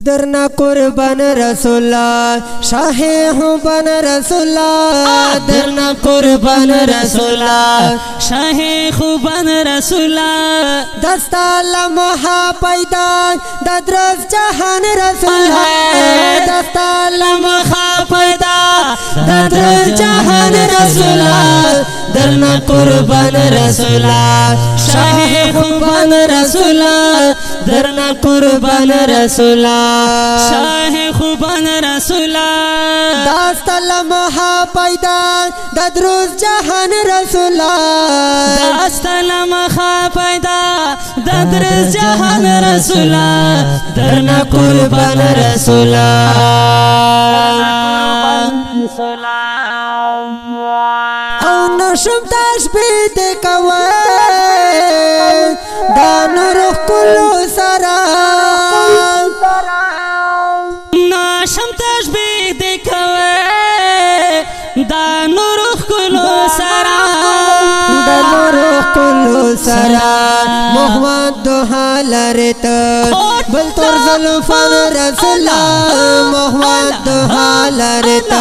درنا قربان رسولا شاہی ہوں بن رسولا درنا قربان رسولا شاہی خوبان رسولا دستا لمحہ پیدا ددرس جہان رسولا دستا لمحہ پیدا ددرس جہان رسولا درنا قربان رسولا شاہی خوبان رسولا درنا قربان رسولا شاہ خوبان رسولا داستا لمحہ پیدا ددروز جہان رسولا داستا لمحہ پیدا ددرس جہان رسولا درنا قربان رسولا او نشم تشبیه دی کوي دا نور کلو سرا ناشم تشبیه دی کوي دا نور کلو سرا دا نور کلو سرا محمد حال رت بل تر زلفان رسولا محمد حال رت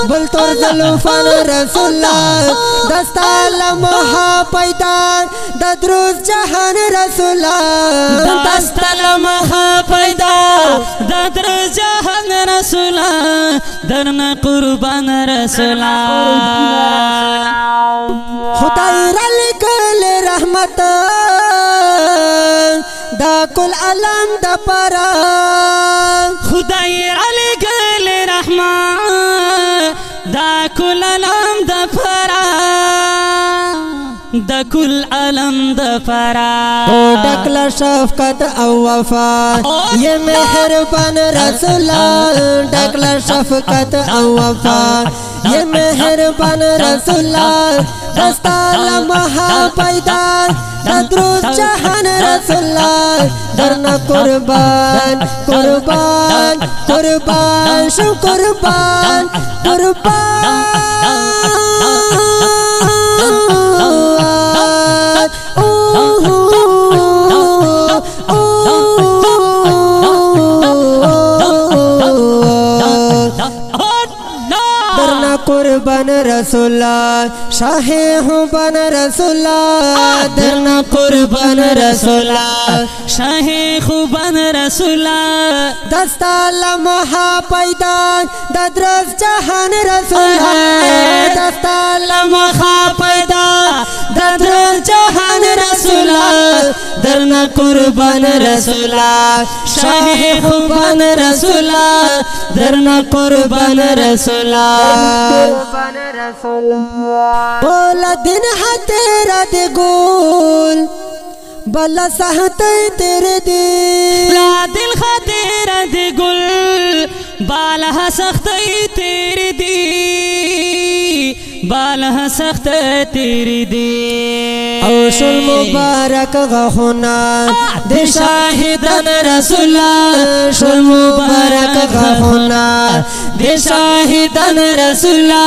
بل تر زلفان رسولا دستا لمحہ پیدا ددروز جہان رسولا دستا لمحہ پیدا ددرس جہان رسولا درنا قربان رسولا خدای را لکل رحمت دا کل علم دا پارا خدای علی گل رحمان دا کل علم دا فرا دا کل علم دا فرا او ڈکلا شفقت او وفا یہ مہربان رسولا ڈکلا شفقت او وفا یہ مہربان رسولا دستا لمحہ پیدا ددروز جہان رسولا درنا قربان قربان قربان شو قربان قربان رسولا شاہی ہوں بن رسولا درنا قربان رسولا شاہی خوبان رسولا دستا لمحہ پیدا ددرس جہان رسولا دستا لمحہ پیدا ددرس جہان رسولا درنا قربان رسولا شاہی خوبان رسولا درنا قربان رسولا بولا دن ہے تیرا دے گول بلا سہت تیرے دل دل خاطر دے گل بالا سخت تیری دی بالا سخت تیری دی اوشل مبارک غخونا دے شاہدان رسولا شل مبارک غخونا دے شاہدان رسولا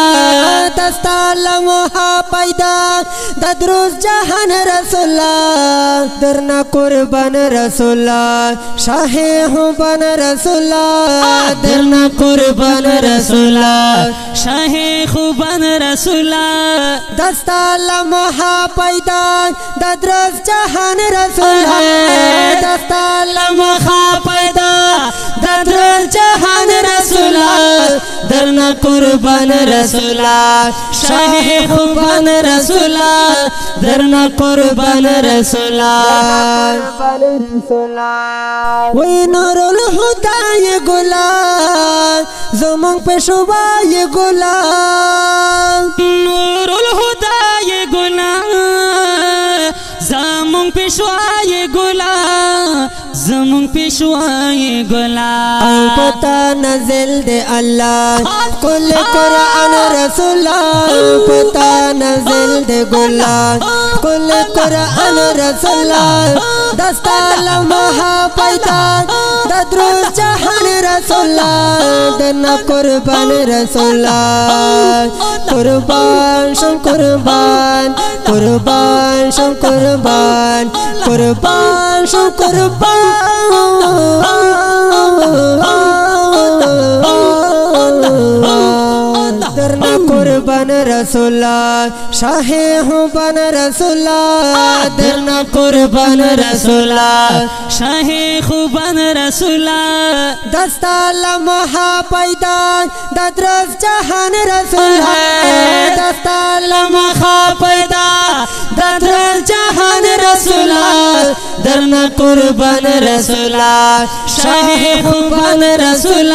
دستا لمحہ پیدا ددروز جہان رسولا درنا قربان رسولا شاہی ہوں بن رسولا درنا قربان رسولا شاہی خوبان رسولا دستا لمحہ پیدا ددرس جہان رسولا دستا لمحہ پیدا ددرس جہان رسولا درنا قربان رسولا شاہی خوبان رسولا درنا قربان رسولا وی نور الہدا یہ گلا زمان پیشوا یہ گلا نور الہدا یہ گلا زمان پیشوا یہ گلا زمان پیشوا یہ گلا پتا نزل دے اللہ کل قرآن رسول پتا نزل دے گلا کل قرآن رسول دستا لمحہ پیدا ددروز جہان رسول دنا قربان رسول قربان شم قربان قربان شم قربان قربان شم قربان درنا قربان رسول شاہ ہوں بن رسول درنا قربان رسول شاہ خوبان رسولا دستا لمحہ پیدا ددرس جہان رسول دستا لمحہ پیدا ددرس جہان رسول درنا قربان رسول شاہ خوبان رسول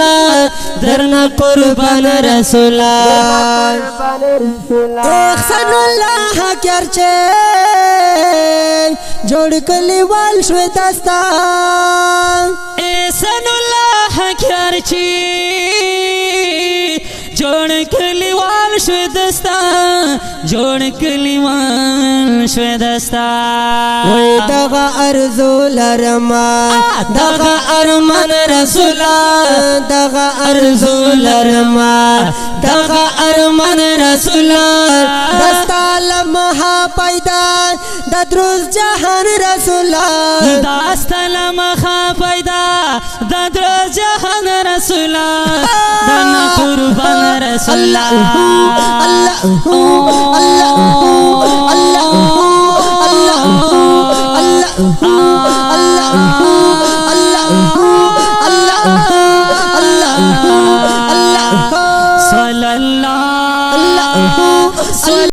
درنا قربان رسول احسن اللہ کرچے جوڑ کلیوال شوی دستا احسن اللہ کرچی جوڑ کلیوال شوی دستا جوڑ کلیوال شوی دستا وی دغا ارزو لرما دغا ارمان رسولا دغا ارزو لرما دغا ارمان رسولا دستا لمحہ پیدا ددروز جہان رسولا دستا لمحہ پیدا ددروز جہان رسولا دنا قربان رسولا اللہ اللہ اللہ اللہ اللہ